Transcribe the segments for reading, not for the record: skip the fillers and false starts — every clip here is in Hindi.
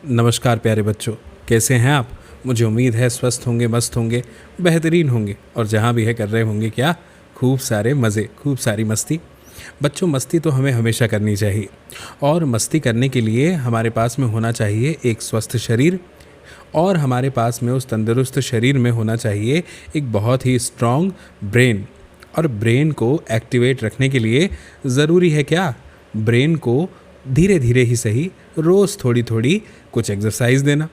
नमस्कार प्यारे बच्चों, कैसे हैं आप। मुझे उम्मीद है स्वस्थ होंगे, मस्त होंगे, बेहतरीन होंगे और जहाँ भी है कर रहे होंगे क्या, खूब सारे मज़े, खूब सारी मस्ती। बच्चों, मस्ती तो हमें हमेशा करनी चाहिए और मस्ती करने के लिए हमारे पास में होना चाहिए एक स्वस्थ शरीर और हमारे पास में उस तंदुरुस्त शरीर में होना चाहिए एक बहुत ही स्ट्रॉन्ग ब्रेन। और ब्रेन को एक्टिवेट रखने के लिए ज़रूरी है क्या, ब्रेन को धीरे धीरे ही सही रोज़ थोड़ी थोड़ी कुछ एक्सरसाइज देना।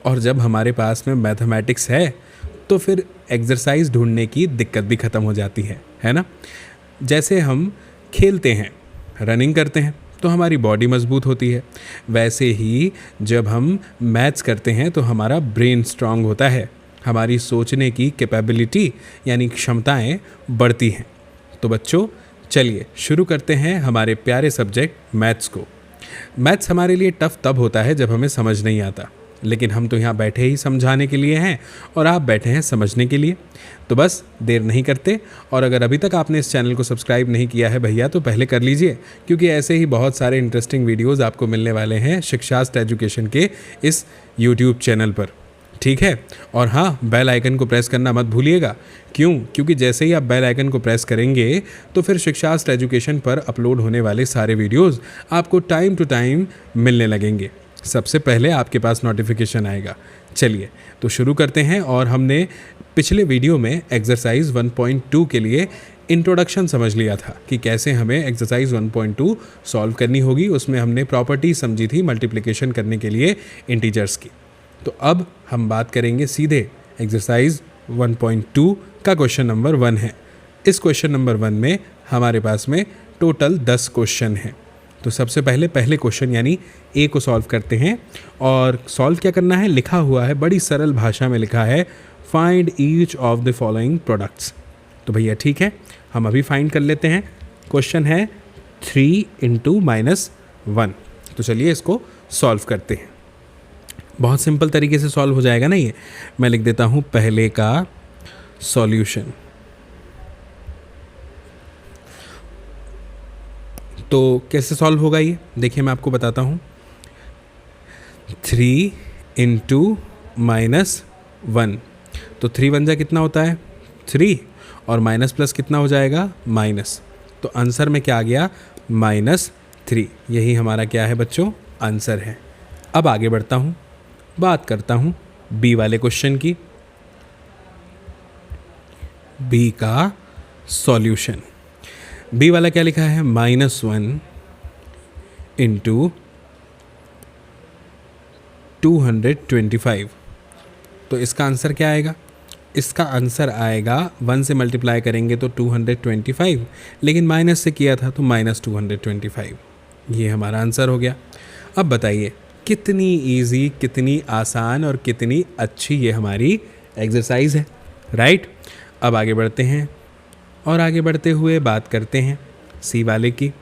और जब हमारे पास में मैथमेटिक्स है तो फिर एक्सरसाइज ढूंढने की दिक्कत भी ख़त्म हो जाती है ना। जैसे हम खेलते हैं, रनिंग करते हैं तो हमारी बॉडी मजबूत होती है, वैसे ही जब हम मैथ्स करते हैं तो हमारा ब्रेन स्ट्रांग होता है, हमारी सोचने की कैपेबिलिटी यानी क्षमताएं बढ़ती हैं। तो बच्चों, चलिए शुरू करते हैं हमारे प्यारे सब्जेक्ट मैथ्स को। मैथ्स हमारे लिए टफ तब होता है जब हमें समझ नहीं आता, लेकिन हम तो यहाँ बैठे ही समझाने के लिए हैं और आप बैठे हैं समझने के लिए। तो बस देर नहीं करते, और अगर अभी तक आपने इस चैनल को सब्सक्राइब नहीं किया है भैया तो पहले कर लीजिए, क्योंकि ऐसे ही बहुत सारे इंटरेस्टिंग वीडियोज़ आपको मिलने वाले हैं शिक्षास्त्र एजुकेशन के इस यूट्यूब चैनल पर, ठीक है। और हाँ, बेल आइकन को प्रेस करना मत भूलिएगा। क्योंकि जैसे ही आप बेल आइकन को प्रेस करेंगे तो फिर शिक्षास्त्र एजुकेशन पर अपलोड होने वाले सारे वीडियोस आपको टाइम टू टाइम मिलने लगेंगे, सबसे पहले आपके पास नोटिफिकेशन आएगा। चलिए तो शुरू करते हैं। और हमने पिछले वीडियो में एक्सरसाइज 1.2 के लिए इंट्रोडक्शन समझ लिया था कि कैसे हमें एक्सरसाइज 1.2 सॉल्व करनी होगी। उसमें हमने प्रॉपर्टी समझी थी मल्टीप्लिकेशन करने के लिए इंटीजर्स की। तो अब हम बात करेंगे सीधे एक्सरसाइज 1.2 का क्वेश्चन नंबर 1 है। इस क्वेश्चन नंबर 1 में हमारे पास में टोटल 10 क्वेश्चन हैं। तो सबसे पहले क्वेश्चन यानी ए को सॉल्व करते हैं। और सॉल्व क्या करना है, लिखा हुआ है बड़ी सरल भाषा में, लिखा है find each of the following products. तो भैया ठीक है, हम अभी फाइंड कर लेते हैं। क्वेश्चन है 3 × -1। तो चलिए इसको सॉल्व करते हैं। बहुत सिंपल तरीके से सॉल्व हो जाएगा ना ये। मैं लिख देता हूँ पहले का सॉल्यूशन। तो कैसे सॉल्व होगा ये, देखिए मैं आपको बताता हूँ। 3 × -1, तो 3 × 1 कितना होता है 3, और माइनस प्लस कितना हो जाएगा माइनस। तो आंसर में क्या आ गया -3। यही हमारा क्या है बच्चों, आंसर है। अब आगे बढ़ता हूँ, बात करता हूँ बी वाले क्वेश्चन की। बी का सॉल्यूशन, बी वाला क्या लिखा है -1 × 225। तो इसका आंसर क्या आएगा, इसका आंसर आएगा 1 से मल्टीप्लाई करेंगे तो 225, लेकिन माइनस से किया था तो -225। ये हमारा आंसर हो गया। अब बताइए कितनी इजी, कितनी आसान और कितनी अच्छी ये हमारी एक्सरसाइज है, राइट। अब आगे बढ़ते हैं और आगे बढ़ते हुए बात करते हैं सी वाले की।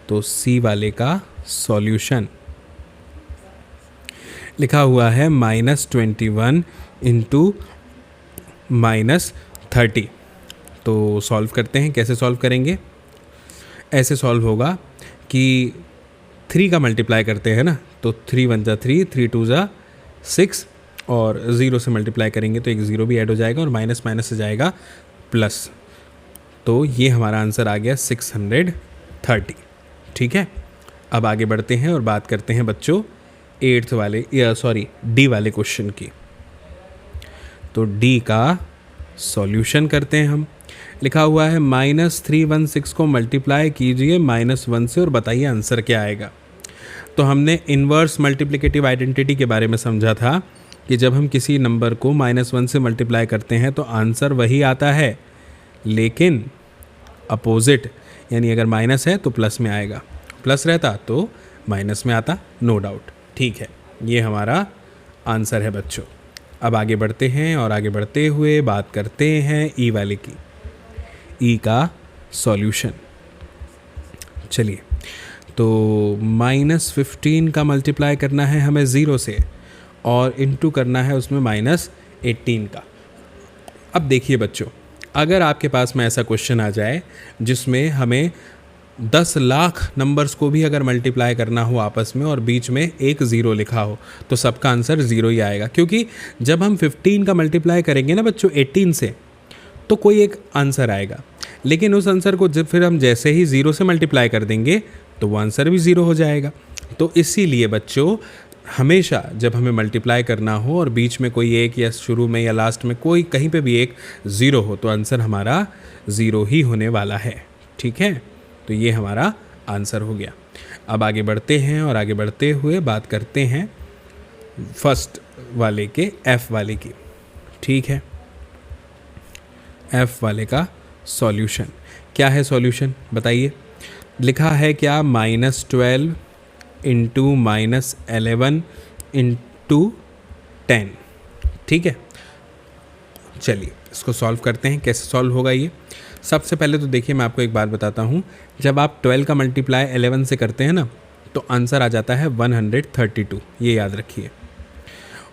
तो सी वाले का सॉल्यूशन लिखा हुआ है -21 × -30। तो सॉल्व करते हैं। कैसे सॉल्व करेंगे, ऐसे सॉल्व होगा कि 3 का मल्टीप्लाई करते हैं ना, तो 3 × 1 = 3, 3 × 2 = 6, और 0 से मल्टीप्लाई करेंगे तो एक 0 भी ऐड हो जाएगा और माइनस माइनस से जाएगा प्लस। तो ये हमारा आंसर आ गया 630, ठीक है। अब आगे बढ़ते हैं और बात करते हैं बच्चों डी वाले क्वेश्चन की। तो डी का सॉल्यूशन करते हैं हम। लिखा हुआ है -316 को मल्टीप्लाई कीजिए -1 से और बताइए आंसर क्या आएगा। तो हमने इन्वर्स मल्टीप्लिकेटिव आइडेंटिटी के बारे में समझा था कि जब हम किसी नंबर को -1 से मल्टीप्लाई करते हैं तो आंसर वही आता है, लेकिन अपोजिट, यानी अगर माइनस है तो प्लस में आएगा, प्लस रहता तो माइनस में आता, नो डाउट, ठीक है। ये हमारा आंसर है बच्चों। अब आगे बढ़ते हैं और आगे बढ़ते हुए बात करते हैं ई वाले की। ई का सॉल्यूशन, चलिए तो -15 का मल्टीप्लाई करना है हमें 0 से और इनटू करना है उसमें -18 का। अब देखिए बच्चों, अगर आपके पास में ऐसा क्वेश्चन आ जाए जिसमें हमें 10 लाख नंबर्स को भी अगर मल्टीप्लाई करना हो आपस में और बीच में एक ज़ीरो लिखा हो तो सबका आंसर ज़ीरो ही आएगा, क्योंकि जब हम 15 का मल्टीप्लाई करेंगे ना बच्चों 18 से तो कोई एक आंसर आएगा, लेकिन उस आंसर को जब फिर हम जैसे ही ज़ीरो से मल्टीप्लाई कर देंगे तो वो आंसर भी ज़ीरो हो जाएगा। तो इसीलिए बच्चों हमेशा जब हमें मल्टीप्लाई करना हो और बीच में कोई एक या शुरू में या लास्ट में कोई कहीं पे भी एक ज़ीरो हो तो आंसर हमारा ज़ीरो ही होने वाला है। ठीक है, तो ये हमारा आंसर हो गया। अब आगे बढ़ते हैं और आगे बढ़ते हुए बात करते हैं फर्स्ट वाले के एफ वाले की। ठीक है, एफ वाले का सॉल्यूशन क्या है? सॉल्यूशन बताइए। लिखा है क्या? -12 इंटू -11 इंटू 10। ठीक है, चलिए इसको सॉल्व करते हैं। कैसे सॉल्व होगा ये? सबसे पहले तो देखिए मैं आपको एक बात बताता हूँ, जब आप 12 का मल्टीप्लाई 11 से करते हैं ना तो आंसर आ जाता है 132, ये याद रखिए।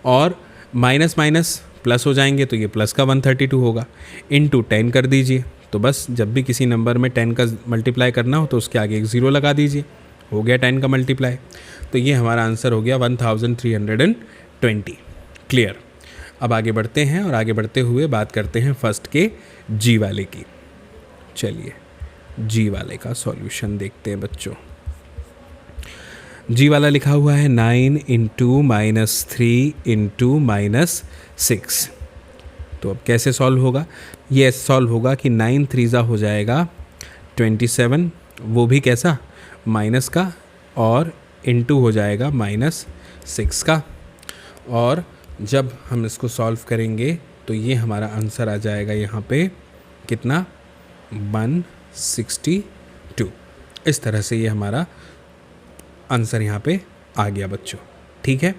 और माइनस माइनस प्लस हो जाएंगे तो ये प्लस का 132 होगा। इंटू 10 कर दीजिए, तो बस जब भी किसी नंबर में 10 का मल्टीप्लाई करना हो तो उसके आगे एक ज़ीरो लगा दीजिए, हो गया 10 का मल्टीप्लाई। तो ये हमारा आंसर हो गया 1320। क्लियर। अब आगे बढ़ते हैं और आगे बढ़ते हुए बात करते हैं फर्स्ट के जी वाले की। चलिए जी वाले का सॉल्यूशन देखते हैं बच्चों। जी वाला लिखा हुआ है 9 इंटू -3 इंटू -6। तो अब कैसे सॉल्व होगा? ये सॉल्व होगा कि 9 3 हो जाएगा 27, वो भी कैसा? माइनस का, और इंटू हो जाएगा -6 का। और जब हम इसको सॉल्व करेंगे तो ये हमारा आंसर आ जाएगा यहाँ पे कितना? 162। इस तरह से ये हमारा आंसर यहाँ पे आ गया बच्चों। ठीक है,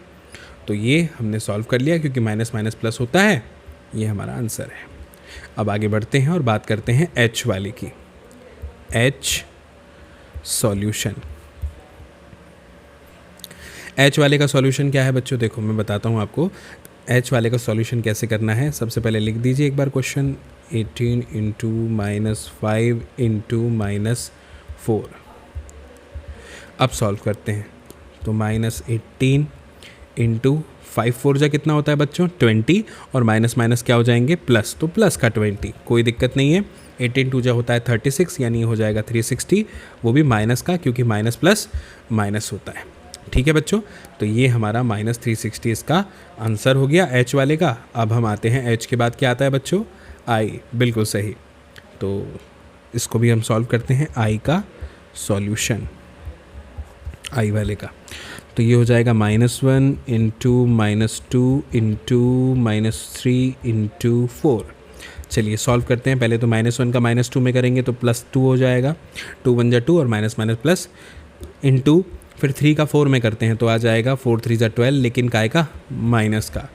तो ये हमने सॉल्व कर लिया क्योंकि माइनस माइनस प्लस होता है, ये हमारा आंसर है। अब आगे बढ़ते हैं और बात करते हैं एच वाले की। H solution. एच वाले का सॉल्यूशन क्या है बच्चों? देखो मैं बताता हूँ आपको एच वाले का सॉल्यूशन कैसे करना है। सबसे पहले लिख दीजिए एक बार क्वेश्चन, 18 इंटू -5 इंटू -4। अब सॉल्व करते हैं तो -18 इंटू 5 4 जा कितना होता है बच्चों? 20, और माइनस माइनस क्या हो जाएंगे? प्लस, तो प्लस का 20, कोई दिक्कत नहीं है। 18 2 जा होता है 36, यानी हो जाएगा 360, वो भी माइनस का, क्योंकि माइनस प्लस माइनस होता है। ठीक है बच्चों, तो ये हमारा -360 इसका आंसर हो गया एच वाले का। अब हम आते हैं एच के बाद क्या आता है बच्चों? आई। बिल्कुल सही, तो इसको भी हम सॉल्व करते हैं आई का सॉल्यूशन, आई वाले का। तो ये हो जाएगा -1 इंटू -2 इंटू -3 इंटू 4। चलिए सॉल्व करते हैं। पहले तो -1 का -2 में करेंगे तो +2 हो जाएगा, 2 1 जा 2 और माइनस माइनस प्लस, इंटू फिर 3 का 4 में करते हैं तो आ जाएगा 4 3 जा 12, लेकिन काय का? माइनस का।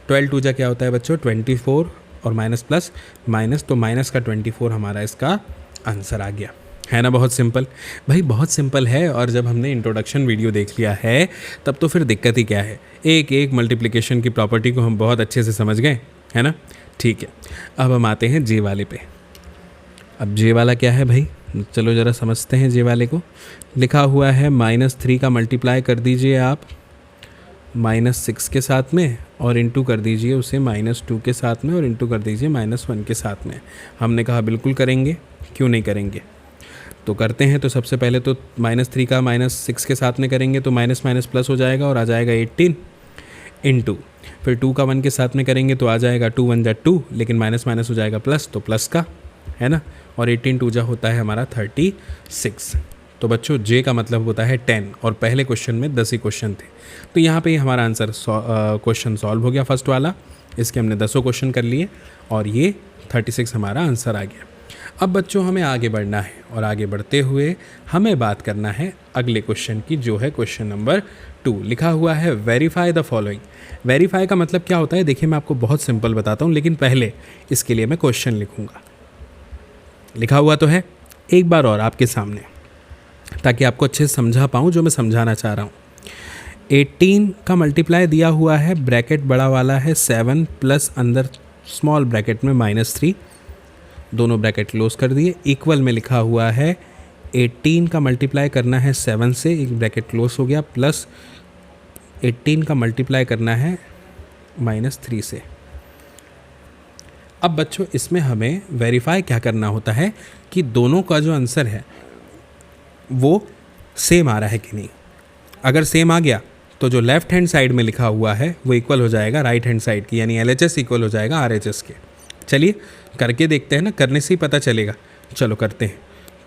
12 2 जा क्या होता है बच्चों? 24, और माइनस प्लस माइनस, तो माइनस का 24 हमारा इसका आंसर आ गया। है ना बहुत सिंपल? भाई बहुत सिंपल है, और जब हमने इंट्रोडक्शन वीडियो देख लिया है तब तो फिर दिक्कत ही क्या है। एक एक मल्टीप्लिकेशन की प्रॉपर्टी को हम बहुत अच्छे से समझ गए, है ना? ठीक है, अब हम आते हैं जे वाले पे। अब जे वाला क्या है भाई? चलो ज़रा समझते हैं जे वाले को। लिखा हुआ है -3 का मल्टीप्लाई कर दीजिए आप -6 के साथ में, और इंटू कर दीजिए उसे -2 के साथ में, और इंटू कर दीजिए -1 के साथ में। हमने कहा बिल्कुल करेंगे, क्यों नहीं करेंगे? तो करते हैं। तो सबसे पहले तो -3 का -6 के साथ में करेंगे तो माइनस माइनस प्लस हो जाएगा और आ जाएगा 18, इंटू फिर 2 का 1 के साथ में करेंगे तो आ जाएगा 2 1 जा 2, लेकिन माइनस माइनस हो जाएगा प्लस, तो प्लस का, है ना? और 18 2 जा होता है हमारा 36। तो बच्चों जे का मतलब होता है 10, और पहले क्वेश्चन में 10 ही क्वेश्चन थे। तो यहाँ पे हमारा आंसर क्वेश्चन सॉल्व हो गया फर्स्ट वाला। इसके हमने 10 क्वेश्चन कर लिए और ये 36 हमारा आंसर आ गया। अब बच्चों हमें आगे बढ़ना है, और आगे बढ़ते हुए हमें बात करना है अगले क्वेश्चन की, जो है क्वेश्चन नंबर 2। लिखा हुआ है वेरीफाई द फॉलोइंग। वेरीफाई का मतलब क्या होता है? देखिए मैं आपको बहुत सिंपल बताता हूँ, लेकिन पहले इसके लिए मैं क्वेश्चन लिखूँगा। लिखा हुआ तो है, एक बार और आपके सामने, ताकि आपको अच्छे से समझा पाऊँ जो मैं समझाना चाह रहा हूँ। 18 का मल्टीप्लाई दिया हुआ है, ब्रैकेट बड़ा वाला है 7 प्लस अंदर स्मॉल ब्रैकेट में -3, दोनों ब्रैकेट क्लोज कर दिए। इक्वल में लिखा हुआ है 18 का मल्टीप्लाई करना है 7 से, एक ब्रैकेट क्लोज हो गया, प्लस 18 का मल्टीप्लाई करना है -3 से। अब बच्चों इसमें हमें वेरीफाई क्या करना होता है कि दोनों का जो आंसर है वो सेम आ रहा है कि नहीं। अगर सेम आ गया तो जो लेफ्ट हैंड साइड में लिखा हुआ है वो इक्वल हो जाएगा राइट हैंड साइड की, यानी LHS इक्वल हो जाएगा RHS के। चलिए करके देखते हैं ना, करने से ही पता चलेगा। चलो करते हैं।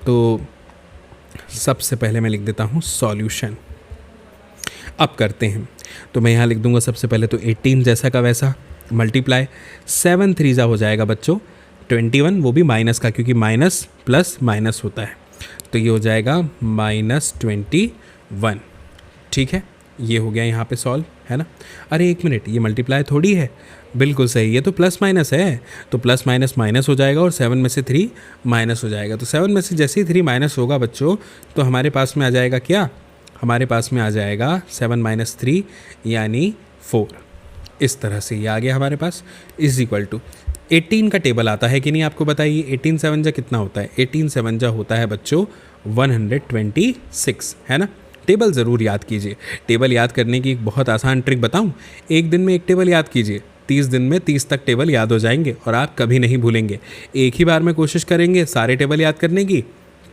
तो सबसे पहले मैं लिख देता हूँ सॉल्यूशन। अब करते हैं, तो मैं यहाँ लिख दूंगा सबसे पहले तो 18 जैसा का वैसा मल्टीप्लाई 7 3 हो जाएगा बच्चों 21, वो भी माइनस का, क्योंकि माइनस प्लस माइनस होता है, तो ये हो जाएगा -21। ठीक है, ये हो गया यहाँ पे सॉल्व, है ना। अरे एक मिनट, ये मल्टीप्लाई थोड़ी है, बिल्कुल सही, ये तो प्लस माइनस है, तो प्लस माइनस माइनस हो जाएगा और 7 में से 3 माइनस हो जाएगा। तो 7 में से जैसे ही 3 माइनस होगा बच्चों, तो हमारे पास में आ जाएगा क्या, हमारे पास में आ जाएगा 7 - 3 यानी 4। इस तरह से ये आ गया हमारे पास, इज इक्वल टू 18 का टेबल आता है कि नहीं आपको बताइए। 18 7 जा कितना होता है, 18 7 जा होता है बच्चों 126, है ना। टेबल ज़रूर याद कीजिए। टेबल याद करने की एक बहुत आसान ट्रिक बताऊं, एक दिन में एक टेबल याद कीजिए, 30 दिन में 30 तक टेबल याद हो जाएंगे और आप कभी नहीं भूलेंगे। एक ही बार में कोशिश करेंगे सारे टेबल याद करने की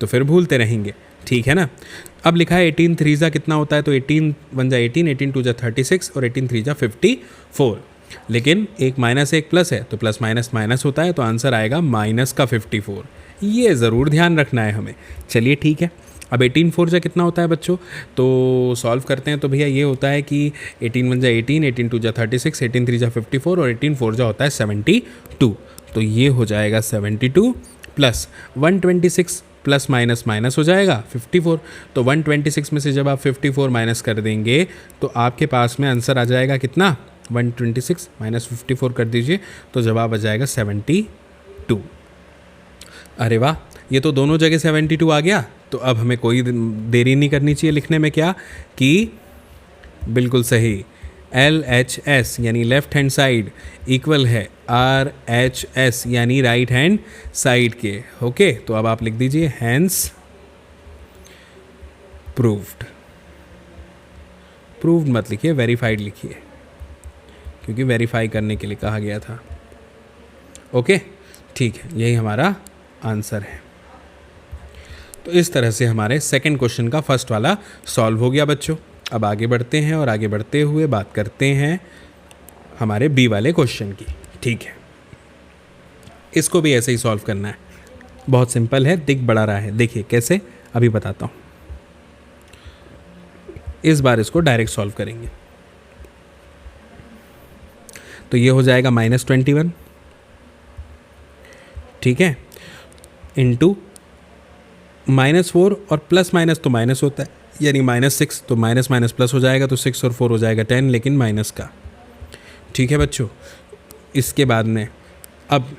तो फिर भूलते रहेंगे, ठीक है ना। अब लिखा है 18 3 जा कितना होता है, तो 18 1 जा 18, 18 2 जा 36 और 18 3 जा 54। लेकिन एक माइनस एक प्लस है, तो प्लस माइनस माइनस होता है, तो आंसर आएगा माइनस का 54। ये ज़रूर ध्यान रखना है हमें। चलिए ठीक है, अब 18 4 जा कितना होता है बच्चों, तो सॉल्व करते हैं। तो भैया ये होता है कि 18 1 जा 18, 18 2 जा 36, 18 3 जा 54 और 18 4 जा होता है 72। तो ये हो जाएगा 72 प्लस 126 प्लस माइनस माइनस हो जाएगा 54। तो 126 में से जब आप 54 माइनस कर देंगे तो आपके पास में आंसर आ जाएगा कितना, 126 माइनस 54 कर दीजिए तो जवाब आ जाएगा 72। अरे वाह, ये तो दोनों जगह 72 आ गया। तो अब हमें कोई देरी नहीं करनी चाहिए लिखने में, क्या कि बिल्कुल सही LHS यानी लेफ्ट हैंड साइड इक्वल है RHS यानी राइट हैंड साइड के। ओके, तो अब आप लिख दीजिए हैंस प्रूव्ड। प्रूव्ड मत लिखिए, वेरीफाइड लिखिए, क्योंकि वेरीफाई करने के लिए कहा गया था। ओके ठीक है, यही हमारा आंसर है। तो इस तरह से हमारे सेकंड क्वेश्चन का फर्स्ट वाला सॉल्व हो गया बच्चों। अब आगे बढ़ते हैं और आगे बढ़ते हुए बात करते हैं हमारे बी वाले क्वेश्चन की। ठीक है, इसको भी ऐसे ही सॉल्व करना है, बहुत सिंपल है, दिख बड़ा रहा है। देखिए कैसे, अभी बताता हूँ। इस बार इसको डायरेक्ट सॉल्व करेंगे, तो ये हो जाएगा -21, ठीक है, इंटू -4 और प्लस माइनस तो माइनस होता है, यानी -6, तो माइनस माइनस प्लस हो जाएगा, तो 6 और 4 हो जाएगा 10, लेकिन माइनस का। ठीक है बच्चों, इसके बाद में अब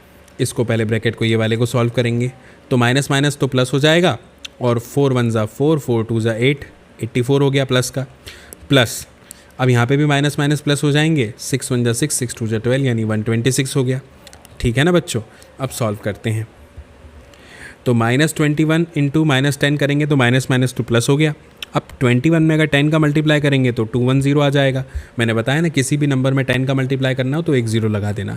इसको पहले ब्रैकेट को ये वाले को सॉल्व करेंगे, तो माइनस माइनस तो प्लस हो जाएगा और 4 1 जा 4, 4 2 जा 8, 84 हो गया प्लस का। प्लस अब यहाँ पे भी माइनस माइनस प्लस हो जाएंगे, 6 1 जा 6, 6 2 जा 12 यानी 126 हो गया। ठीक है ना बच्चों, अब सॉल्व करते हैं। तो -21 इंटू -10 करेंगे तो माइनस माइनस तो प्लस हो गया। अब 21 में अगर 10 का मल्टीप्लाई करेंगे तो 210 आ जाएगा। मैंने बताया ना, किसी भी नंबर में 10 का मल्टीप्लाई करना हो तो 1 0 लगा देना,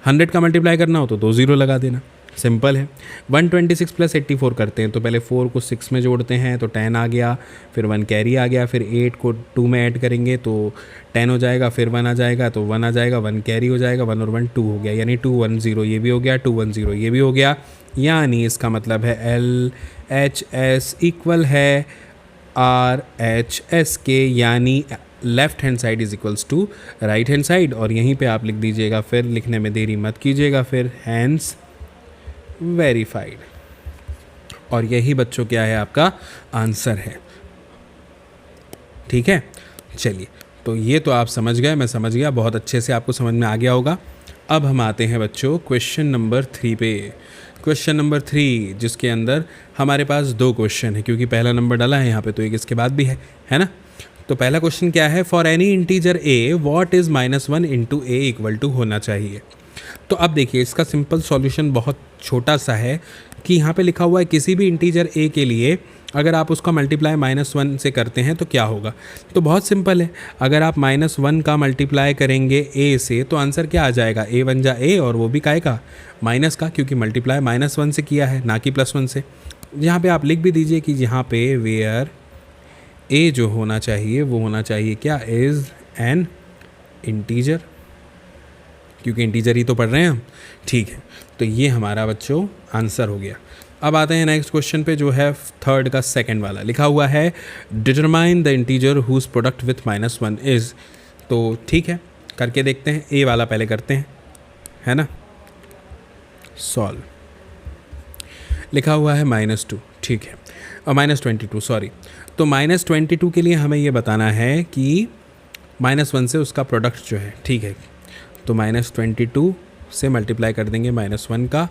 100 का मल्टीप्लाई करना हो तो 2 0 लगा देना, सिंपल है। 126 प्लस 84 करते हैं, तो पहले 4 को 6 में जोड़ते हैं तो 10 आ गया, फिर 1 कैरी आ गया, फिर 8 को 2 में ऐड करेंगे तो 10 हो जाएगा, फिर 1 आ जाएगा तो 1 आ जाएगा, 1 कैरी हो जाएगा, 1 और 1 2 हो गया, यानी 210 ये भी हो गया, 210 ये भी हो गया। यानी इसका मतलब है LHS इक्वल है RHS के, यानी left hand side is equals to right hand side. और यहीं पे आप लिख दीजिएगा, फिर लिखने में देरी मत कीजिएगा, फिर हैंस वेरीफाइड। और यही बच्चों क्या है, आपका आंसर है। ठीक है, चलिए, तो ये तो आप समझ गए, मैं समझ गया, बहुत अच्छे से आपको समझ में आ गया होगा। अब हम आते हैं बच्चों क्वेश्चन नंबर 3 पे। क्वेश्चन नंबर 3 जिसके अंदर हमारे पास 2 क्वेश्चन है, क्योंकि पहला नंबर डाला है यहाँ पे तो एक इसके बाद भी है ना। तो पहला क्वेश्चन क्या है, for any integer a what is -1 into a equal to होना चाहिए। तो अब देखिए, इसका सिंपल सॉल्यूशन बहुत छोटा सा है, कि यहाँ पे लिखा हुआ है किसी भी इंटीजर a के लिए अगर आप उसका मल्टीप्लाई -1 से करते हैं तो क्या होगा। तो बहुत सिंपल है, अगर आप -1 का मल्टीप्लाई करेंगे a से तो आंसर क्या आ जाएगा, a बन जा a, और वो भी काय का, माइनस का, क्योंकि मल्टीप्लाई -1 से किया है ना कि +1 से। यहाँ पे आप लिख भी दीजिए कि यहाँ पे वेयर a जो होना चाहिए वो होना चाहिए क्या, इज़ एन इंटीजर, क्योंकि इंटीजर ही तो पढ़ रहे हैं हम। ठीक है, तो ये हमारा बच्चों आंसर हो गया। अब आते हैं नेक्स्ट क्वेश्चन पे, जो है थर्ड का सेकंड वाला। लिखा हुआ है determine the integer whose product with -1 is. तो ठीक है, करके देखते हैं। ए वाला पहले करते हैं, है ना, सॉल्व। लिखा हुआ है -2, ठीक है, और -22 सॉरी। तो -22 के लिए हमें ये बताना है कि -1 से उसका प्रोडक्ट जो है, ठीक है। तो -22 से मल्टीप्लाई कर देंगे -1 का,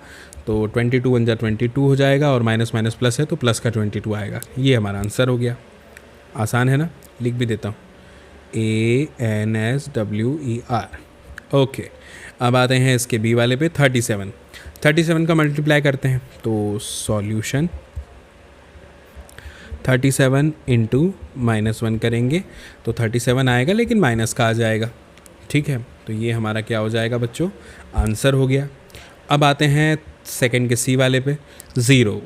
तो 22 1 जा 22 हो जाएगा, और माइनस माइनस प्लस है तो प्लस का 22 आएगा। ये हमारा आंसर हो गया। आसान है ना, लिख भी देता हूँ, ANSWER। ओके, अब आते हैं इसके बी वाले पे, 37 का मल्टीप्लाई करते हैं। तो सॉल्यूशन 37 इंटू -1 करेंगे तो 37 आएगा, लेकिन माइनस का आ जाएगा। ठीक है, तो ये हमारा क्या हो जाएगा बच्चों, आंसर हो गया। अब आते हैं सेकंड के सी वाले पे, 0।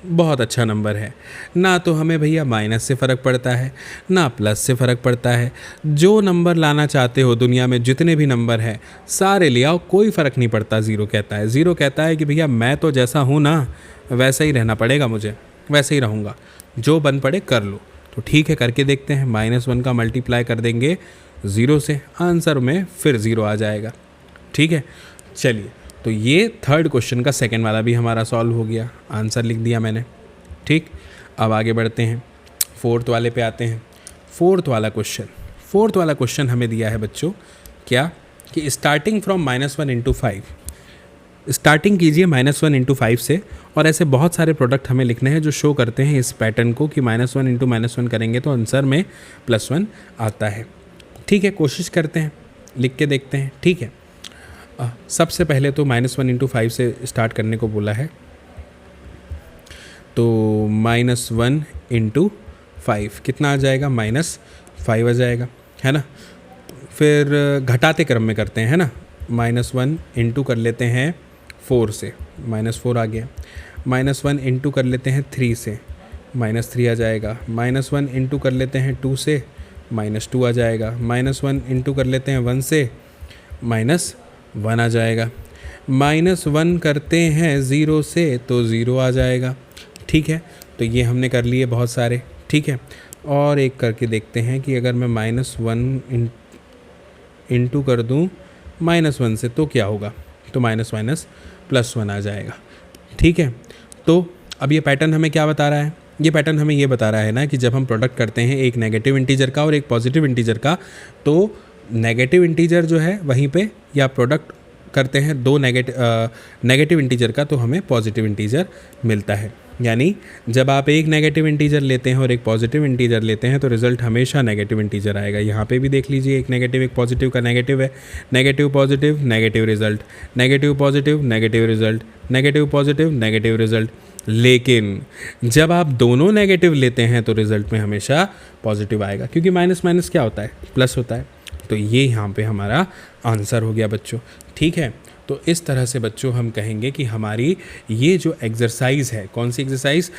बहुत अच्छा नंबर है ना, तो हमें भैया माइनस से फ़र्क पड़ता है ना प्लस से फ़र्क पड़ता है। जो नंबर लाना चाहते हो, दुनिया में जितने भी नंबर हैं सारे ले आओ, कोई फ़र्क नहीं पड़ता। ज़ीरो कहता है कि भैया मैं तो जैसा हूँ ना वैसा ही रहना पड़ेगा, मुझे वैसे ही रहूँगा, जो बन पड़े कर लो। तो ठीक है, करके देखते हैं। -1 का मल्टीप्लाई कर देंगे 0 से, आंसर में फिर 0 आ जाएगा। ठीक है, चलिए, तो ये थर्ड क्वेश्चन का सेकंड वाला भी हमारा सॉल्व हो गया, आंसर लिख दिया मैंने। ठीक, अब आगे बढ़ते हैं, फोर्थ वाले पे आते हैं। फोर्थ वाला क्वेश्चन हमें दिया है बच्चों क्या, कि स्टार्टिंग फ्रॉम -1 इंटू 5, स्टार्टिंग कीजिए -1 इंटू 5 से, और ऐसे बहुत सारे प्रोडक्ट हमें लिखने हैं जो शो करते हैं इस पैटर्न को कि -1 इंटू -1 करेंगे तो आंसर में +1 आता है। ठीक है, कोशिश करते हैं, लिख के देखते हैं। ठीक है, सबसे पहले तो -1 इंटू 5 से स्टार्ट करने को बोला है, तो -1 इंटू 5 कितना आ जाएगा, -5 आ जाएगा, है ना। फिर घटाते क्रम में करते हैं, है ना। -1 इंटू कर लेते हैं 4 से, -4 आ गया। -1 इंटू कर लेते हैं 3 से, -3 आ जाएगा। -1 इंटू कर लेते हैं 2 से, -2 आ जाएगा। -1 इंटू कर लेते हैं 1 से, -1 आ जाएगा। -1 करते हैं 0 से तो 0 आ जाएगा। ठीक है, तो ये हमने कर लिए बहुत सारे। ठीक है, और एक करके देखते हैं कि अगर मैं -1 इंटू कर दूं -1 से तो क्या होगा, तो +1 आ जाएगा। ठीक है, तो अब ये पैटर्न हमें क्या बता रहा है, ये पैटर्न हमें ये बता रहा है ना कि जब हम प्रोडक्ट करते हैं एक नेगेटिव इंटीजर का और एक पॉजिटिव इंटीजर का, तो नेगेटिव इंटीजर जो है वहीं पे, या प्रोडक्ट करते हैं दो नेगेटिव इंटीजर का तो हमें पॉजिटिव इंटीजर मिलता है। यानी जब आप एक नेगेटिव इंटीजर लेते हैं और एक पॉजिटिव इंटीजर लेते हैं तो रिज़ल्ट हमेशा नेगेटिव इंटीजर आएगा। यहाँ पे भी देख लीजिए, एक नेगेटिव एक पॉजिटिव का नेगेटिव है, negative positive negative result, negative positive negative result, negative positive negative result. लेकिन जब आप दोनों नेगेटिव लेते हैं तो रिज़ल्ट में हमेशा पॉजिटिव आएगा, क्योंकि माइनस माइनस क्या होता है, प्लस होता है। तो ये यहाँ पे हमारा आंसर हो गया बच्चों। ठीक है, तो इस तरह से बच्चों हम कहेंगे कि हमारी ये जो एक्सरसाइज है, कौन सी एक्सरसाइज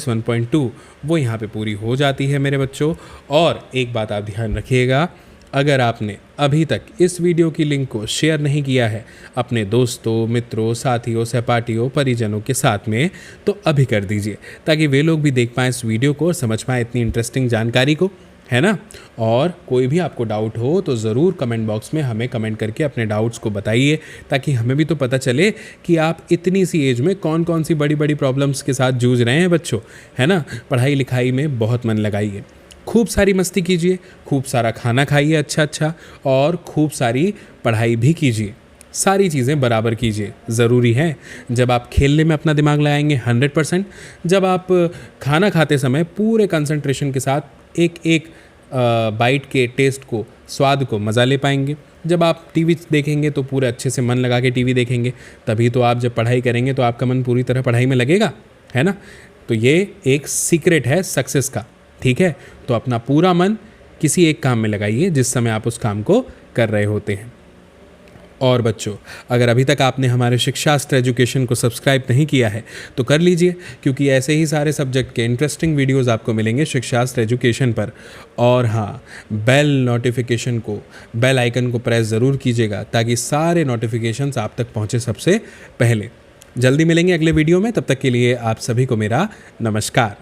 1.2, वो यहाँ पे पूरी हो जाती है मेरे बच्चों। और एक बात आप ध्यान रखिएगा, अगर आपने अभी तक इस वीडियो की लिंक को शेयर नहीं किया है अपने दोस्तों, मित्रों, साथियों, सहपाठियों, परिजनों के साथ में, तो अभी कर दीजिए, ताकि वे लोग भी देख पाएँ इस वीडियो को और समझ पाएँ इतनी इंटरेस्टिंग जानकारी को, है ना। और कोई भी आपको डाउट हो तो ज़रूर कमेंट बॉक्स में हमें कमेंट करके अपने डाउट्स को बताइए, ताकि हमें भी तो पता चले कि आप इतनी सी एज में कौन कौन सी बड़ी बड़ी प्रॉब्लम्स के साथ जूझ रहे हैं बच्चों, है ना। पढ़ाई लिखाई में बहुत मन लगाइए, खूब सारी मस्ती कीजिए, खूब सारा खाना खाइए अच्छा, और खूब सारी पढ़ाई भी कीजिए, सारी चीज़ें बराबर कीजिए, ज़रूरी है। जब आप खेलने में अपना दिमाग लगाएंगे 100%, जब आप खाना खाते समय पूरे कंसंट्रेशन के साथ एक बाइट के टेस्ट को, स्वाद को, मज़ा ले पाएंगे, जब आप टीवी देखेंगे तो पूरे अच्छे से मन लगा के टीवी देखेंगे, तभी तो आप जब पढ़ाई करेंगे तो आपका मन पूरी तरह पढ़ाई में लगेगा, है ना। तो ये एक सीक्रेट है सक्सेस का, ठीक है। तो अपना पूरा मन किसी एक काम में लगाइए जिस समय आप उस काम को कर रहे होते हैं। और बच्चों, अगर अभी तक आपने हमारे शिक्षास्त्र एजुकेशन को सब्सक्राइब नहीं किया है तो कर लीजिए, क्योंकि ऐसे ही सारे सब्जेक्ट के इंटरेस्टिंग वीडियोस आपको मिलेंगे शिक्षास्त्र एजुकेशन पर। और हाँ, बेल आइकन को प्रेस ज़रूर कीजिएगा ताकि सारे नोटिफिकेशंस आप तक पहुँचे सबसे पहले। जल्दी मिलेंगे अगले वीडियो में, तब तक के लिए आप सभी को मेरा नमस्कार।